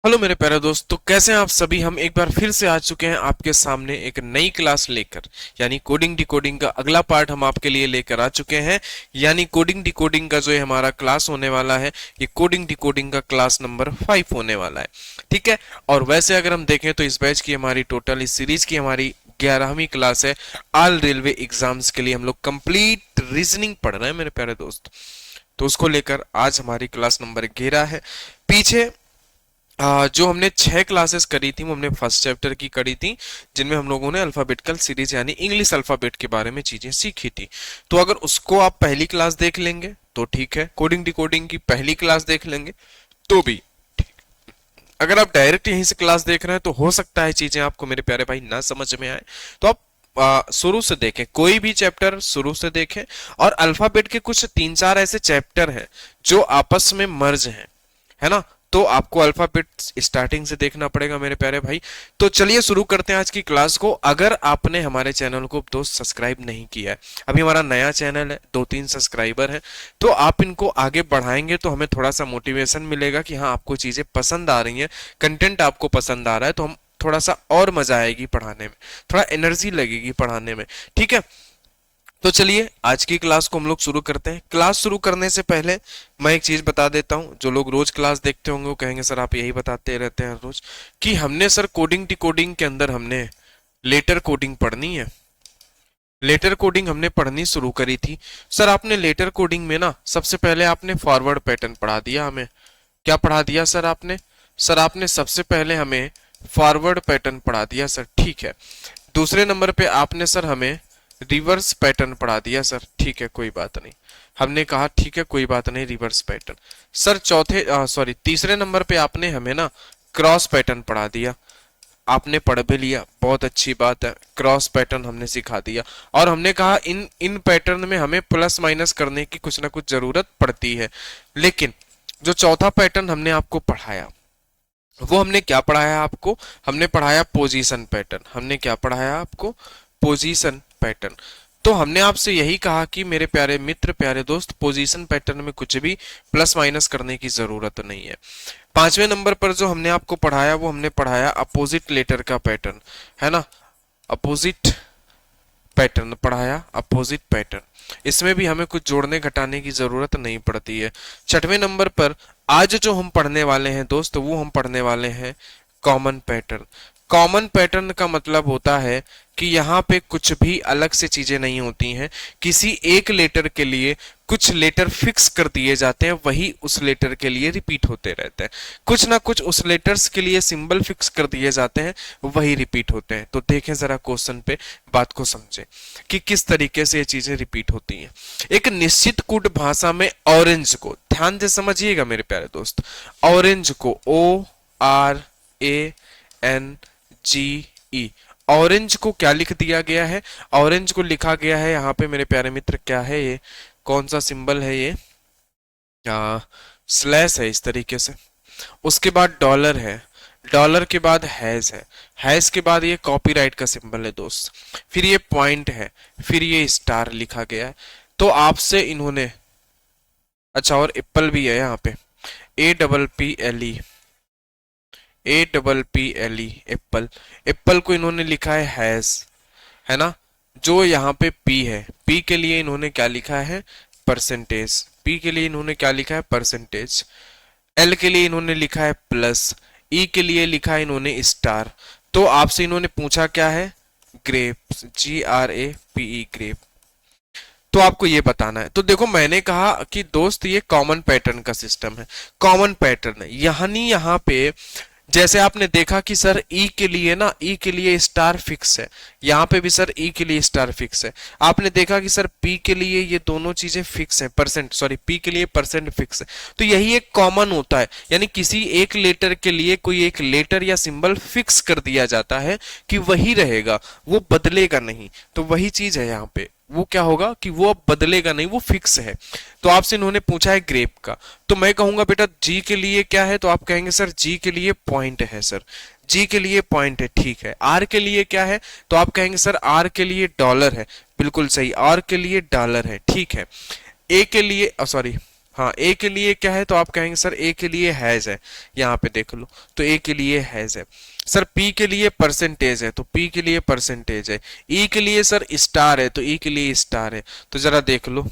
Hello मेरे प्यारे दोस्त। तो कैसे हैं आप सभी। हम एक बार फिर से आ चुके हैं आपके सामने एक नई क्लास लेकर, यानी कोडिंग डिकोडिंग का अगला पार्ट हम आपके लिए लेकर आ चुके हैं। यानी कोडिंग डिकोडिंग का जो ये हमारा क्लास होने वाला है, ये कोडिंग डिकोडिंग का क्लास नंबर 5 होने वाला है। ठीक है। और वैसे अगर हम देखें तो इस बैच की हमारी टोटल, इस सीरीज की हमारी 11वीं क्लास है। ऑल रेलवे एग्जाम्स के लिए हम लोग कंप्लीट रीजनिंग पढ़ रहे हैं मेरे प्यारे दोस्त। तो उसको लेकर आज हमारी क्लास नंबर 11 है। पीछे जो हमने 6 क्लासेस करी थी वो हमने फर्स्ट चैप्टर की करी थी, जिनमें हम लोगों ने अल्फाबेटिकल सीरीज यानी इंग्लिश अल्फाबेट के बारे में चीजें सीखी थी। तो अगर उसको आप पहली क्लास देख लेंगे तो ठीक है, कोडिंग डिकोडिंग की पहली क्लास देख लेंगे तो भी ठीक। अगर आप डायरेक्ट यहीं से क्लास देख रहे हैं तो हो सकता है चीजें आपको मेरे प्यारे भाई ना समझ में आए। तो आप शुरू से देखें, कोई भी चैप्टर शुरू से देखें। और अल्फाबेट के कुछ 3-4 ऐसे चैप्टर हैं जो आपस में मर्ज हैं, है ना। तो आपको अल्फाबेट स्टार्टिंग से देखना पड़ेगा मेरे प्यारे भाई। तो चलिए शुरू करते हैं आज की क्लास को। अगर आपने हमारे चैनल को दोस्त सब्सक्राइब नहीं किया है, अभी हमारा नया चैनल है, 2-3 सब्सक्राइबर है, तो आप इनको आगे बढ़ाएंगे तो हमें थोड़ा सा मोटिवेशन मिलेगा कि हाँ आपको चीजें पसंद आ रही हैं, कंटेंट आपको पसंद आ रहा है, तो हम थोड़ा सा और मजा आएगी पढ़ाने में, थोड़ा एनर्जी लगेगी पढ़ाने में। ठीक है। तो चलिए आज की क्लास को हम लोग शुरू करते हैं। क्लास शुरू करने से पहले मैं एक चीज बता देता हूं। जो लोग रोज क्लास देखते होंगे वो कहेंगे सर आप यही बताते रहते हैं रोज, कि हमने सर कोडिंग डिकोडिंग के अंदर हमने लेटर कोडिंग पढ़नी है। लेटर कोडिंग हमने पढ़नी शुरू करी थी। सर आपने लेटर कोडिंग में ना सबसे पहले आपने फॉरवर्ड पैटर्न पढ़ा दिया हमें। क्या पढ़ा दिया सर आपने? सर आपने सबसे पहले हमें फॉरवर्ड पैटर्न पढ़ा दिया सर, ठीक है। दूसरे नंबर पे आपने सर हमें रिवर्स पैटर्न पढ़ा दिया सर, ठीक है कोई बात नहीं। हमने कहा ठीक है कोई बात नहीं, रिवर्स पैटर्न। सर तीसरे नंबर पे आपने हमें ना क्रॉस पैटर्न पढ़ा दिया। आपने पढ़ भी लिया, बहुत अच्छी बात है, क्रॉस पैटर्न हमने सिखा दिया। और हमने कहा इन इन पैटर्न में हमें प्लस माइनस करने की कुछ ना कुछ जरूरत पड़ती है। लेकिन जो चौथा पैटर्न हमने आपको पढ़ाया, वो हमने क्या पढ़ाया आपको? हमने पढ़ाया पोजीशन पैटर्न। हमने क्या पढ़ाया आपको? Position pattern. तो हमने आपसे यही कहा कि मेरे प्यारे मित्र, प्यारे दोस्त, पोजीशन पैटर्न में कुछ भी प्लस माइनस करने की जरूरत नहीं है। 5वें नंबर पर जो हमने आपको पढ़ाया वो हमने पढ़ाया अपोजिट लेटर का पैटर्न, है ना। अपोजिट पैटर्न पढ़ाया, अपोजिट पैटर्न। इसमें भी हमें कुछ जोड़ने घटाने की जरूरत नहीं पड़ती है। 6वें नंबर पर आज जो हम पढ़ने वाले हैं दोस्त, वो हम पढ़ने वाले हैं कॉमन पैटर्न। कॉमन पैटर्न का मतलब होता है कि यहाँ पे कुछ भी अलग से चीजें नहीं होती हैं। किसी एक लेटर के लिए कुछ लेटर फिक्स कर दिए जाते हैं, वही उस लेटर के लिए रिपीट होते रहते हैं। कुछ ना कुछ उस लेटर्स के लिए सिंबल फिक्स कर दिए जाते हैं, वही रिपीट होते हैं। तो देखें जरा क्वेश्चन पे, बात को समझें कि किस तरीके से ये चीजें रिपीट होती हैं। एक निश्चित कूट भाषा में ऑरेंज को, ध्यान से समझिएगा मेरे प्यारे दोस्त, ऑरेंज को ORANGE, ऑरेंज को क्या लिख दिया गया है? ऑरेंज को लिखा गया है यहाँ पे मेरे प्यारे मित्र, क्या है ये, कौन सा सिंबल है ये? स्लैश है इस तरीके से। उसके बाद डॉलर है, डॉलर के बाद हैज है, हैज के बाद ये कॉपीराइट का सिंबल है दोस्त, फिर ये पॉइंट है, फिर ये स्टार लिखा गया है। तो आपसे इन्होंने, अच्छा और एप्पल भी है यहाँ पे, APPLE, APPLE, एप्पल। एप्पल को इन्होंने लिखा है हैज, है ना। जो यहाँ पे P है, P के लिए इन्होंने क्या लिखा है? परसेंटेज। P के लिए इन्होंने क्या लिखा है? परसेंटेज। L के लिए इन्होंने लिखा है प्लस, E के लिए लिखा है इन्होंने स्टार। तो आपसे इन्होंने पूछा क्या है? Grapes, GRAPE, grape. तो आपको ये बताना है। तो देखो मैंने कहा कि दोस्त ये कॉमन पैटर्न का सिस्टम है, कॉमन पैटर्न है। यानी यहाँ पे जैसे आपने देखा कि सर ई के लिए ना, ई के लिए स्टार फिक्स है, यहाँ पे भी सर ई के लिए स्टार फिक्स है। आपने देखा कि सर पी के लिए ये दोनों चीजें फिक्स है, पी के लिए परसेंट फिक्स है। तो यही एक कॉमन होता है, यानी किसी एक लेटर के लिए कोई एक लेटर या सिंबल फिक्स कर दिया जाता है कि वही रहेगा, वो बदलेगा नहीं। तो वही चीज है यहाँ पे, वो क्या होगा कि वो अब बदलेगा नहीं, वो फिक्स है। तो आपसे इन्होंने पूछा है ग्रेप का, तो मैं कहूंगा बेटा जी के लिए क्या है? तो आप कहेंगे सर जी के लिए पॉइंट है सर, जी के लिए पॉइंट है, ठीक है। आर के लिए क्या है? तो आप कहेंगे सर आर के लिए डॉलर है, बिल्कुल सही, आर के लिए डॉलर है, ठीक है। ए के लिए हाँ, ए के लिए क्या है, तो आप कहेंगे सर ए के लिए हैज है, यहाँ पे देख लो, तो ए के लिए हैज है। सर पी के लिए परसेंटेज है, तो पी के लिए परसेंटेज है। ई के लिए सर स्टार है, तो ई के लिए स्टार है। तो जरा देख लो,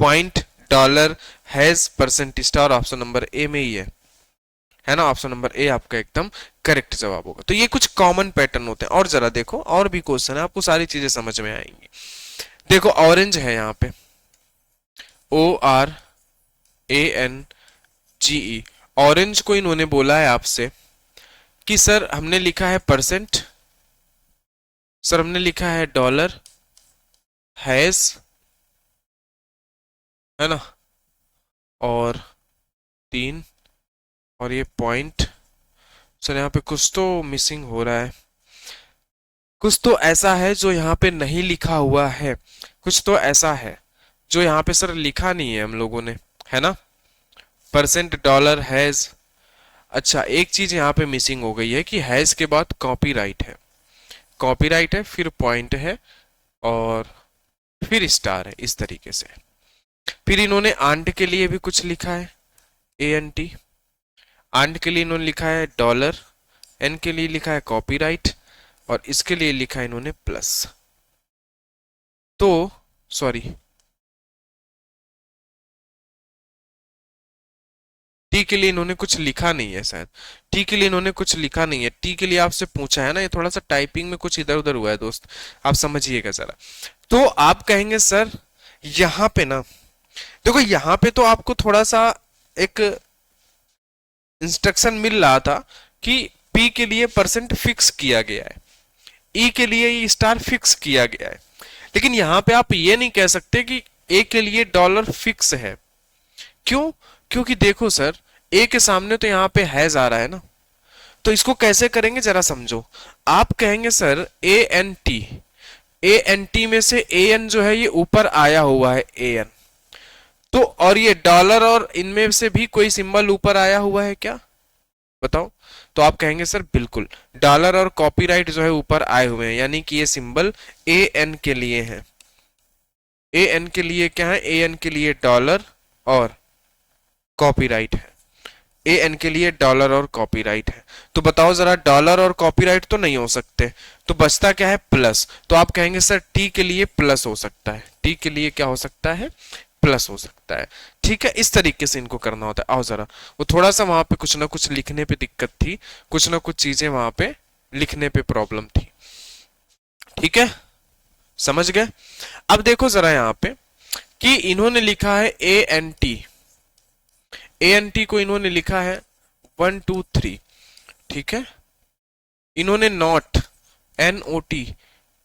point, dollar, hash, percent, star, option number A में ही है ना। ऑप्शन नंबर ए आपका एकदम करेक्ट जवाब होगा। तो ये कुछ कॉमन पैटर्न होते हैं। और जरा देखो, और भी क्वेश्चन है, आपको सारी चीजें समझ में आएंगी। देखो ऑरेंज है यहाँ पे, ORANGE। ऑरेंज को इन्होंने बोला है आपसे कि सर हमने लिखा है परसेंट, सर हमने लिखा है डॉलर, हैज, है ना, और 3, और ये पॉइंट। सर यहाँ पे कुछ तो मिसिंग हो रहा है, कुछ तो ऐसा है जो यहाँ पे नहीं लिखा हुआ है, कुछ तो ऐसा है जो यहाँ पे सर लिखा नहीं है हम लोगों ने, है ना। Percent, dollar, has. अच्छा, एक चीज यहाँ पे मिसिंग हो गई है कि हैज के बाद कॉपीराइट है, कॉपीराइट है, फिर पॉइंट है, और फिर स्टार है, इस तरीके से। फिर इन्होंने आंट के लिए भी कुछ लिखा है, ANT। आंट के लिए इन्होंने लिखा है डॉलर, एन के लिए लिखा है कॉपीराइट, और इसके लिए लिखा है इन्होंने प्लस। तो सॉरी, टी के लिए इन्होंने कुछ लिखा नहीं है शायद, टी के लिए इन्होंने कुछ लिखा नहीं है। टी के लिए आपसे पूछा है ना, ये थोड़ा सा टाइपिंग में कुछ इधर उधर हुआ है दोस्त, आप समझिएगा जरा। तो आप कहेंगे सर यहाँ पे ना, देखो यहाँ पे तो आपको थोड़ा सा एक इंस्ट्रक्शन मिल रहा था कि पी के लिए परसेंट फिक्स किया गया है, ई के लिए ई स्टार फिक्स किया गया है। लेकिन यहाँ पे आप ये नहीं कह सकते कि ए के लिए डॉलर फिक्स है। क्यों? क्योंकि देखो सर, ए के सामने तो यहाँ पे हैज आ रहा है ना, तो इसको कैसे करेंगे जरा समझो। आप कहेंगे सर ANT, ANT में से AN जो है ये ऊपर आया हुआ है, AN। तो और ये डॉलर और इनमें से भी कोई सिंबल ऊपर आया हुआ है क्या, बताओ। तो आप कहेंगे सर बिल्कुल, डॉलर और कॉपीराइट जो है ऊपर आए हुए हैं, यानी कि ये सिंबल AN के लिए है। AN के लिए क्या है, AN के लिए डॉलर और कॉपीराइट है। AN के लिए डॉलर और कॉपीराइट है। तो बताओ जरा, डॉलर और कॉपीराइट तो नहीं हो सकते, तो बचता क्या है, प्लस। तो आप कहेंगे सर टी के लिए प्लस हो सकता है, टी के लिए क्या हो सकता है, प्लस हो सकता है। ठीक है, इस तरीके से इनको करना होता है। आओ जरा, वो थोड़ा सा वहां पे कुछ ना कुछ लिखने पे दिक्कत थी, कुछ ना कुछ चीजें वहां पे लिखने पे प्रॉब्लम थी। ठीक है, समझ गए। अब देखो जरा यहाँ पे कि इन्होंने लिखा है ANT, ANT को इन्होंने लिखा है 1 2 3। ठीक है, इन्होंने नॉट, NOT,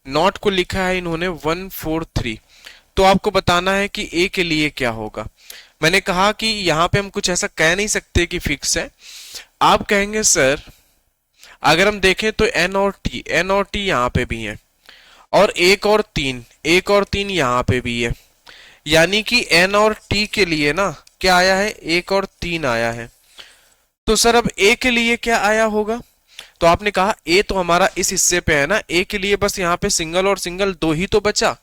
नॉट को लिखा है इन्होंने 1 4 3। तो आपको बताना है कि ए के लिए क्या होगा। मैंने कहा कि यहां पे हम कुछ ऐसा कह नहीं सकते कि फिक्स है। आप कहेंगे सर, अगर हम देखें तो एन और टी यहां पे भी है, और एक और तीन यहां पे भी है, यानी कि एन और टी के लिए ना क्या आया है, 1 और 3 आया है। तो सर अब ए के लिए क्या आया होगा, तो आपने कहा ए तो हमारा इस हिस्से पे है ना, ए के लिए बस यहाँ पे सिंगल और सिंगल 2 ही तो बचा।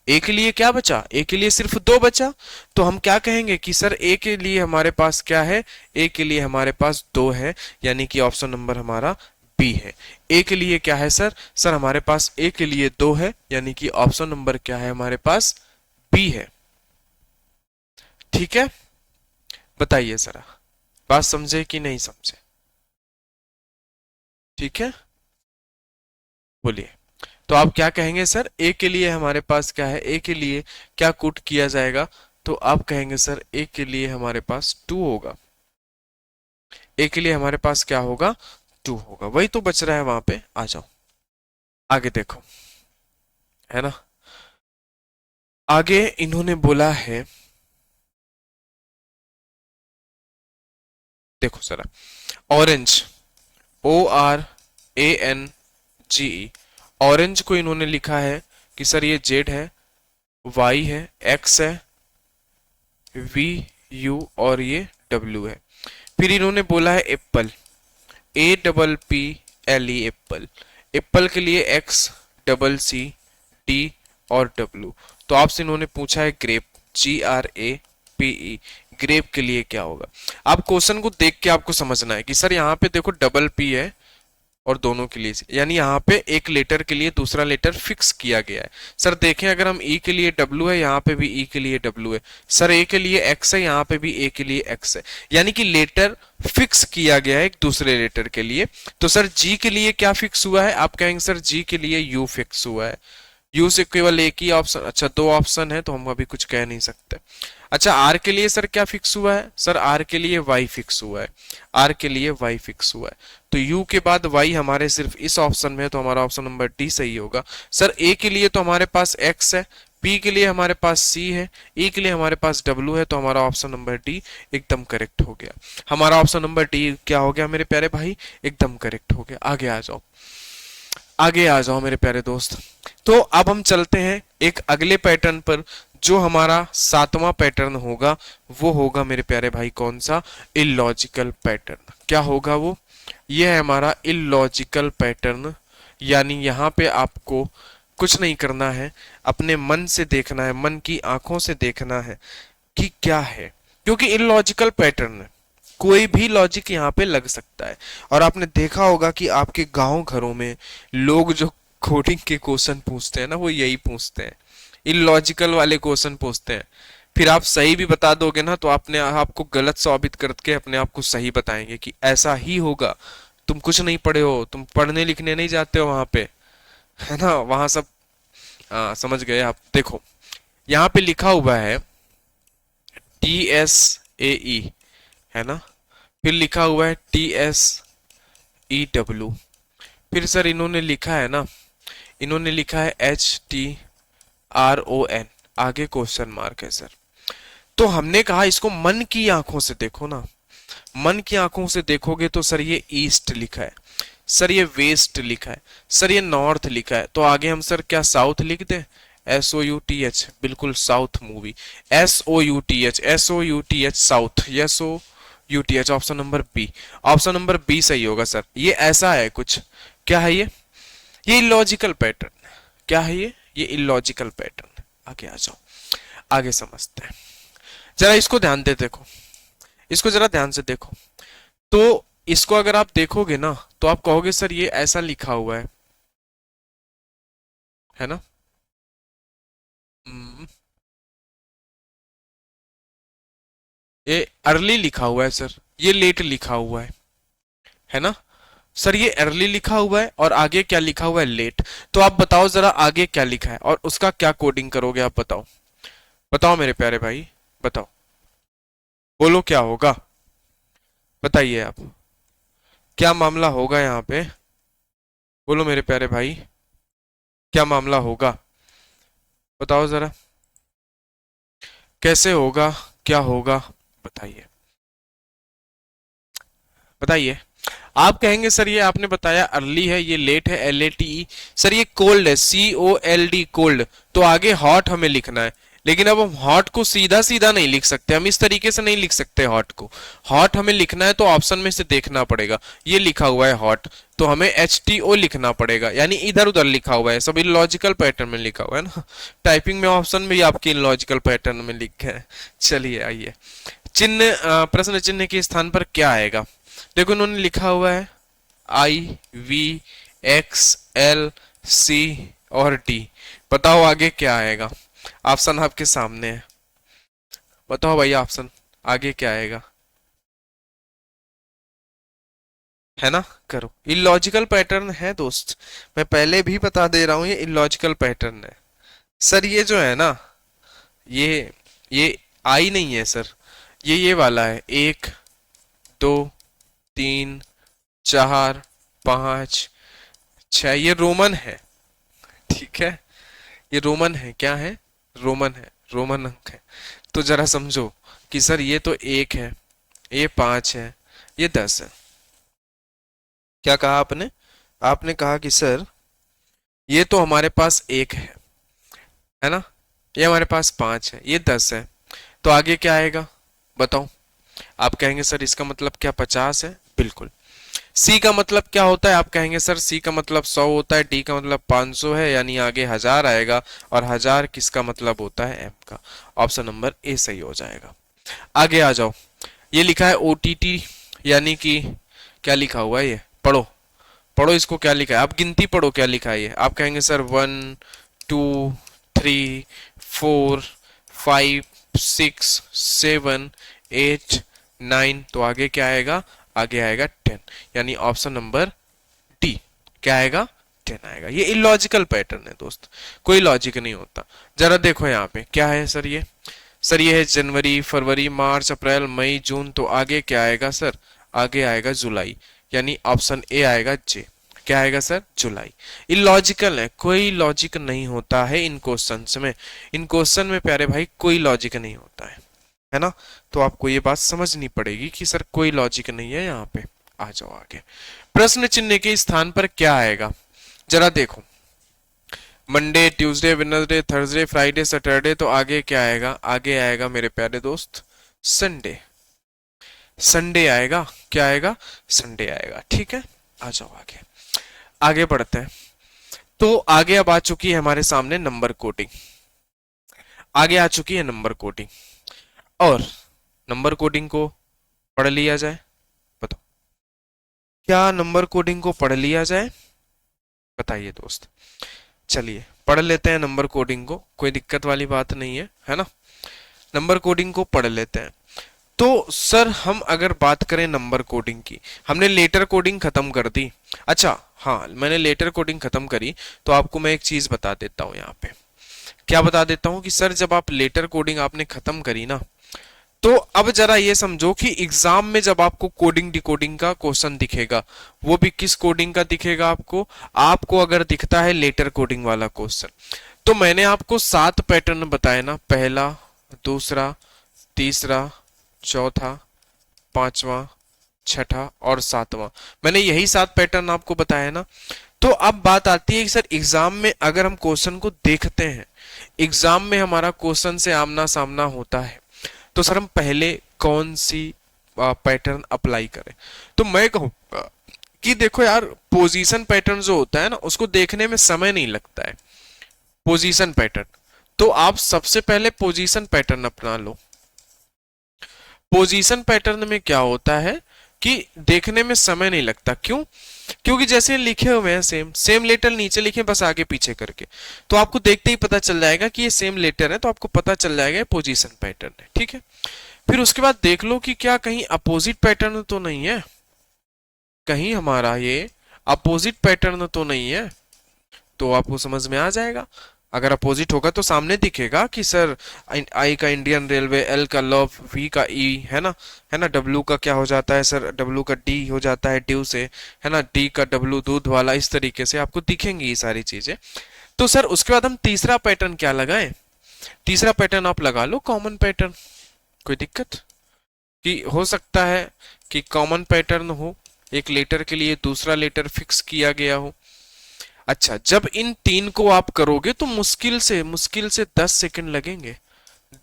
ए के लिए क्या बचा, ए के लिए सिर्फ 2 बचा। तो हम क्या कहेंगे कि सर ए के लिए हमारे पास क्या है, ए के लिए हमारे पास 2 है, यानी कि ऑप्शन नंबर हमारा बी है। ए के लिए क्या है सर, सर हमारे पास ए के लिए 2 है, यानी कि ऑप्शन नंबर क्या है हमारे पास, बी है। ठीक है, बताइए जरा, बात समझे कि नहीं समझे। ठीक है, बोलिए। तो आप क्या कहेंगे सर, ए के लिए हमारे पास क्या है, ए के लिए क्या कुट किया जाएगा, तो आप कहेंगे सर ए के लिए हमारे पास 2 होगा। ए के लिए हमारे पास क्या होगा, 2 होगा। वही तो बच रहा है वहां पे। आ जाओ आगे देखो, है ना। आगे इन्होंने बोला है, देखो जरा, ऑरेंज, ORANGE, ऑरेंज को इन्होंने लिखा है कि सर ये जेड है, वाई है, एक्स है, VU, और ये W है। फिर इन्होंने बोला है एप्पल, APPLE, एप्पल। एप्पल के लिए XCCD और W। तो आपसे इन्होंने पूछा है ग्रेप, GRAPE, ग्रेप के लिए क्या होगा। आप क्वेश्चन को देख के आपको समझना है कि सर यहाँ पे देखो डबल पी है और दोनों के लिए, यानी यहाँ पे एक लेटर के लिए दूसरा लेटर फिक्स किया गया है। सर देखें अगर हम ई के लिए डब्ल्यू है, यहाँ पे भी ई के लिए डब्ल्यू है। सर ए के लिए एक्स है, यहाँ पे भी ए के लिए एक्स है, यानी कि लेटर फिक्स किया गया है एक दूसरे लेटर के लिए। तो सर जी के लिए क्या फिक्स हुआ है, आप कहेंगे सर जी के लिए यू फिक्स हुआ है। यू से केवल एक ही ऑप्शन, अच्छा दो ऑप्शन है तो हम अभी कुछ कह नहीं सकते। अच्छा आर के लिए सर क्या फिक्स हुआ है, सर आर के लिए वाई फिक्स हुआ है, आर के लिए वाई फिक्स हुआ है। तो यू के बाद वाई हमारे सिर्फ इस ऑप्शन में है, तो हमारा ऑप्शन नंबर डी सही होगा। सर ए के लिए तो हमारे पास एक्स है, पी के लिए हमारे पास सी है, ई के लिए हमारे पास डब्ल्यू है, तो हमारा ऑप्शन नंबर डी एकदम करेक्ट हो गया। हमारा ऑप्शन नंबर डी क्या हो गया मेरे प्यारे भाई, एकदम करेक्ट हो गया। आगे आ जाओ, आगे आ जाओ मेरे प्यारे दोस्त। तो अब हम चलते हैं एक अगले पैटर्न पर, जो हमारा 7वां पैटर्न होगा वो होगा मेरे प्यारे भाई कौन सा, इलॉजिकल पैटर्न। क्या होगा वो, ये है हमारा इलॉजिकल पैटर्न। यानी यहाँ पे आपको कुछ नहीं करना है, अपने मन से देखना है, मन की आंखों से देखना है कि क्या है, क्योंकि इलॉजिकल पैटर्न है, कोई भी लॉजिक यहाँ पे लग सकता है। और आपने देखा होगा कि आपके गांव घरों में लोग जो कोडिंग के क्वेश्चन पूछते हैं ना, वो यही पूछते हैं, इलॉजिकल वाले क्वेश्चन पूछते हैं। फिर आप सही भी बता दोगे ना तो आपने आपको गलत साबित करके अपने आप को सही बताएंगे कि ऐसा ही होगा, तुम कुछ नहीं पढ़े हो, तुम पढ़ने लिखने नहीं जाते हो वहां पे, है ना, वहां सब समझ गए आप। देखो यहाँ पे लिखा हुआ है TSAE, है ना, फिर लिखा हुआ है TSEW, फिर सर इन्होंने लिखा है ना, इन्होंने लिखा है HTRON, आगे क्वेश्चन मार्क है सर। तो हमने कहा इसको मन की आंखों से देखो ना, मन की आंखों से देखोगे तो सर ये ईस्ट लिखा है, सर ये वेस्ट लिखा है, सर ये नॉर्थ लिखा है, तो आगे हम सर क्या साउथ लिख दें, SOUTH, बिल्कुल south movie, SOUTH south, SOUTH, option number B, option number B सही होगा सर। ये ऐसा है कुछ, क्या है ये इलॉजिकल पैटर्न। क्या है ये इलॉजिकल पैटर्न। आगे आ जाओ, आगे समझते हैं, जरा इसको ध्यान दे देखो, इसको जरा ध्यान से देखो। तो इसको अगर आप देखोगे ना तो आप कहोगे सर ये ऐसा लिखा हुआ है ना, हम्म, ये अर्ली लिखा हुआ है सर, ये लेट लिखा हुआ है ना सर, ये अर्ली लिखा हुआ है और आगे क्या लिखा हुआ है, लेट। तो आप बताओ जरा आगे क्या लिखा है और उसका क्या कोडिंग करोगे, आप बताओ, बताओ मेरे प्यारे भाई, बताओ, बोलो क्या होगा, बताइए आप, क्या मामला होगा यहाँ पे, बोलो मेरे प्यारे भाई, क्या मामला होगा, बताओ जरा, कैसे होगा, क्या होगा, बताइए, बताइए। आप कहेंगे सर ये आपने बताया अर्ली है, ये लेट है, LATE, सर ये कोल्ड है, COLD कोल्ड, तो आगे हॉट हमें लिखना है। लेकिन अब हम हॉट को सीधा सीधा नहीं लिख सकते, हम इस तरीके से नहीं लिख सकते हॉट को, हॉट हमें लिखना है तो ऑप्शन में से देखना पड़ेगा, ये लिखा हुआ है हॉट, तो हमें HTO लिखना पड़ेगा, यानी इधर उधर लिखा हुआ है, सब इलॉजिकल पैटर्न में लिखा हुआ है ना, टाइपिंग में ऑप्शन में भी आपके इलॉजिकल पैटर्न में लिखे हैं। चलिए आइए, चिन्ह, प्रश्न चिन्ह के स्थान पर क्या आएगा, देखो इन्होंने लिखा हुआ है IVXLC और D, बताओ आगे क्या आएगा, ऑप्शन आपके सामने है, बताओ भैया ऑप्शन आगे क्या आएगा, है ना, करो, इलॉजिकल पैटर्न है दोस्त, मैं पहले भी बता दे रहा हूं ये इलॉजिकल पैटर्न है। सर ये जो है ना, ये आई नहीं है सर, ये वाला है, 1 2 3 4 5 6, ये रोमन है, ठीक है, ये रोमन है, क्या है, रोमन है, रोमन अंक है। तो जरा समझो कि सर ये तो 1 है, ये 5 है, ये 10 है। क्या कहा आपने, आपने कहा कि सर ये तो हमारे पास 1 है ना, ये हमारे पास 5 है, ये 10 है, तो आगे क्या आएगा बताओ। आप कहेंगे सर इसका मतलब क्या 50 है, बिल्कुल। सी का मतलब क्या होता है, आप कहेंगे सर सी का मतलब 100 होता है, डी का मतलब 500 है, यानी आगे 1000 आएगा, और 1000 किसका मतलब होता है, एम का, ऑप्शन नंबर ए सही हो जाएगा। आगे आ जाओ, ये लिखा है ओटीटी, यानी कि क्या लिखा हुआ है ये, पढ़ो पढ़ो इसको, क्या लिखा है, आप गिनती पढ़ो क्या लिखा है ये। आप कहेंगे सर 1 2 3 4 5 6 7 8 9, तो आगे क्या आएगा, आगे आएगा 10, यानी ऑप्शन नंबर डी क्या आएगा, 10 आएगा। ये इलॉजिकल पैटर्न है दोस्त, कोई लॉजिक नहीं होता। जरा देखो यहाँ पे क्या है सर, ये सर ये है जनवरी फरवरी मार्च अप्रैल मई जून, तो आगे क्या आएगा सर, आगे आएगा जुलाई, यानी ऑप्शन ए आएगा जे। क्या आएगा सर, जुलाई। इलॉजिकल है, कोई लॉजिक नहीं होता है इन क्वेश्चंस में, इन क्वेश्चन में प्यारे भाई कोई लॉजिक नहीं होता है ना। तो आपको ये बात समझनी पड़ेगी कि सर कोई लॉजिक नहीं है यहाँ पे। आ जाओ आगे, प्रश्न चिन्ह के स्थान पर क्या आएगा, जरा देखो, Monday Tuesday Wednesday Thursday Friday Saturday, तो आगे क्या आएगा, आगे आएगा मेरे प्यारे दोस्त संडे, संडे आएगा, क्या आएगा, संडे आएगा। ठीक है, आ जाओ आगे, आगे बढ़ते हैं। तो आगे अब आ चुकी है हमारे सामने नंबर कोडिंग, आगे आ चुकी है नंबर कोडिंग, और नंबर कोडिंग को पढ़ लिया जाए, बताओ क्या नंबर कोडिंग को पढ़ लिया जाए, बताइए दोस्त। चलिए पढ़ लेते हैं नंबर कोडिंग को, कोई दिक्कत वाली बात नहीं है ना। नंबर कोडिंग को पढ़ लेते हैं। तो सर हम अगर बात करें नंबर कोडिंग की, हमने लेटर कोडिंग खत्म कर दी। अच्छा हाँ, मैंने लेटर कोडिंग खत्म करी, तो आपको मैं एक चीज बता देता हूँ यहाँ पे, क्या बता देता हूँ कि सर जब आप लेटर कोडिंग आपने खत्म करी ना, तो अब जरा ये समझो कि एग्जाम में जब आपको कोडिंग डिकोडिंग का क्वेश्चन दिखेगा, वो भी किस कोडिंग का दिखेगा आपको, आपको अगर दिखता है लेटर कोडिंग वाला क्वेश्चन, तो मैंने आपको 7 पैटर्न बताए ना, पहला दूसरा तीसरा चौथा पांचवा छठा और सातवां, मैंने यही 7 पैटर्न आपको बताया ना। तो अब बात आती है कि सर एग्जाम में अगर हम क्वेश्चन को देखते हैं, एग्जाम में हमारा क्वेश्चन से आमना सामना होता है, तो सर हम पहले कौन सी पैटर्न अप्लाई करें। तो मैं कहूँ कि देखो यार, पोजीशन पैटर्न जो होता है ना, उसको देखने में समय नहीं लगता है, पोजीशन पैटर्न, तो आप सबसे पहले पोजीशन पैटर्न अपना लो। पोजीशन पैटर्न में क्या होता है कि देखने में समय नहीं लगता, क्यों, क्योंकि जैसे लिखे हुए हैं सेम सेम लेटर नीचे लिखे बस आगे पीछे करके, तो आपको देखते ही पता चल जाएगा कि ये सेम लेटर है, तो आपको पता चल जाएगा ये पोजीशन पैटर्न है। ठीक है, फिर उसके बाद देख लो कि क्या कहीं अपोजिट पैटर्न तो नहीं है, कहीं हमारा ये अपोजिट पैटर्न तो नहीं है, तो आपको समझ में आ जाएगा। अगर अपोजिट होगा तो सामने दिखेगा कि सर आई का इंडियन रेलवे, एल का लव, वी का ई, है ना, डब्ल्यू का क्या हो जाता है सर, डब्ल्यू का डी हो जाता है ड्यू से, है ना, डी का डब्ल्यू दूध वाला, इस तरीके से आपको दिखेंगी ये सारी चीजें। तो सर उसके बाद हम तीसरा पैटर्न क्या लगाएं, तीसरा पैटर्न आप लगा लो कॉमन पैटर्न, कोई दिक्कत कि हो सकता है कि कॉमन पैटर्न हो, एक लेटर के लिए दूसरा लेटर फिक्स किया गया हो। अच्छा, जब इन 3 को आप करोगे तो मुश्किल से 10 सेकंड लगेंगे,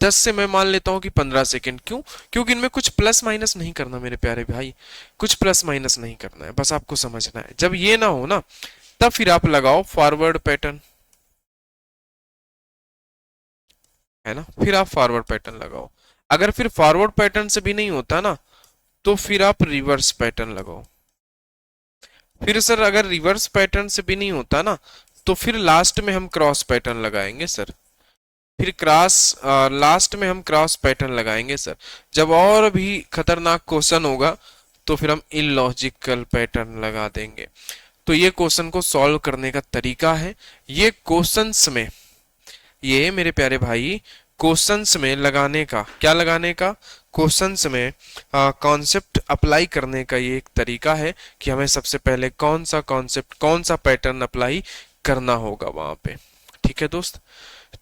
10 से मैं मान लेता हूं कि 15 सेकंड। क्यों, क्योंकि इनमें कुछ प्लस माइनस नहीं करना मेरे प्यारे भाई, कुछ प्लस माइनस नहीं करना है, बस आपको समझना है। जब ये ना हो ना, तब फिर आप लगाओ फॉरवर्ड पैटर्न, है ना, फिर आप फॉरवर्ड पैटर्न लगाओ। अगर फिर फॉरवर्ड पैटर्न से भी नहीं होता ना, तो फिर आप रिवर्स पैटर्न लगाओ। फिर सर अगर रिवर्स पैटर्न से भी नहीं होता ना, तो फिर लास्ट में हम क्रॉस पैटर्न लगाएंगे सर, फिर क्रॉस लास्ट में हम क्रॉस पैटर्न लगाएंगे सर। जब और भी खतरनाक क्वेश्चन होगा तो फिर हम इलॉजिकल पैटर्न लगा देंगे। तो ये क्वेश्चन को सॉल्व करने का तरीका है, ये क्वेश्चंस में, ये मेरे प्यारे भाई क्वेश्चंस में लगाने का, क्या लगाने का, क्वेश्चंस में कॉन्सेप्ट अप्लाई करने का ये एक तरीका है कि हमें सबसे पहले कौन सा कॉन्सेप्ट, कौन सा पैटर्न अप्लाई करना होगा वहां पे। ठीक है दोस्त,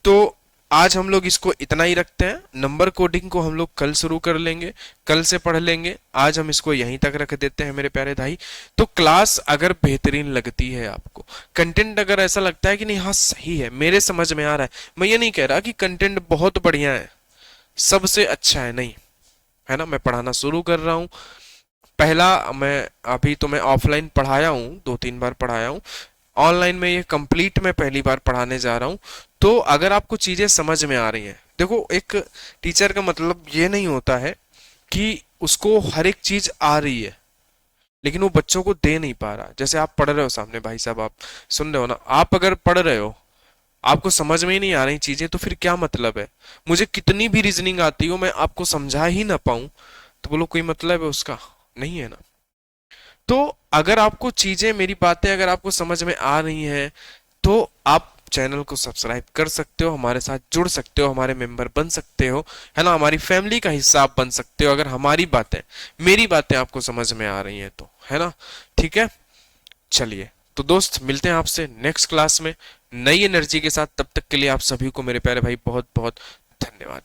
तो आज हम लोग इसको इतना ही रखते हैं, नंबर कोडिंग को हम लोग कल शुरू कर लेंगे, कल से पढ़ लेंगे, आज हम इसको यहीं तक रख देते हैं मेरे प्यारे भाई। तो क्लास अगर बेहतरीन लगती है आपको, कंटेंट अगर ऐसा लगता है कि नहीं हाँ सही है, मेरे समझ में आ रहा है, मैं ये नहीं कह रहा कि कंटेंट बहुत बढ़िया है, सबसे अच्छा है, नहीं, है ना, मैं पढ़ाना शुरू कर रहा हूँ। पहला मैं अभी तो मैं ऑफलाइन पढ़ाया हूँ, 2-3 बार पढ़ाया हूँ, ऑनलाइन में ये कंप्लीट मैं पहली बार पढ़ाने जा रहा हूँ। तो अगर आपको चीजें समझ में आ रही हैं, देखो, एक टीचर का मतलब ये नहीं होता है कि उसको हर एक चीज आ रही है लेकिन वो बच्चों को दे नहीं पा रहा। जैसे आप पढ़ रहे हो सामने, भाई साहब आप सुन रहे हो ना, आप अगर पढ़ रहे हो, आपको समझ में ही नहीं आ रही चीजें, तो फिर क्या मतलब है? मुझे कितनी भी रीजनिंग आती हो, मैं आपको समझा ही ना पाऊं, तो बोलो कोई मतलब है उसका? नहीं है ना। तो अगर आपको चीजें, मेरी बातें अगर आपको समझ में आ रही हैं, तो आप चैनल को सब्सक्राइब कर सकते हो, हमारे साथ जुड़ सकते हो, हमारे मेंबर बन सकते हो, है ना, हमारी फैमिली का हिस्सा आप बन सकते हो अगर हमारी बातें, मेरी बातें आपको समझ में आ रही हैं तो, है ना। ठीक है, चलिए, तो दोस्त मिलते हैं आपसे नेक्स्ट क्लास में नई एनर्जी के साथ। तब तक के लिए आप सभी को मेरे प्यारे भाई बहुत बहुत धन्यवाद।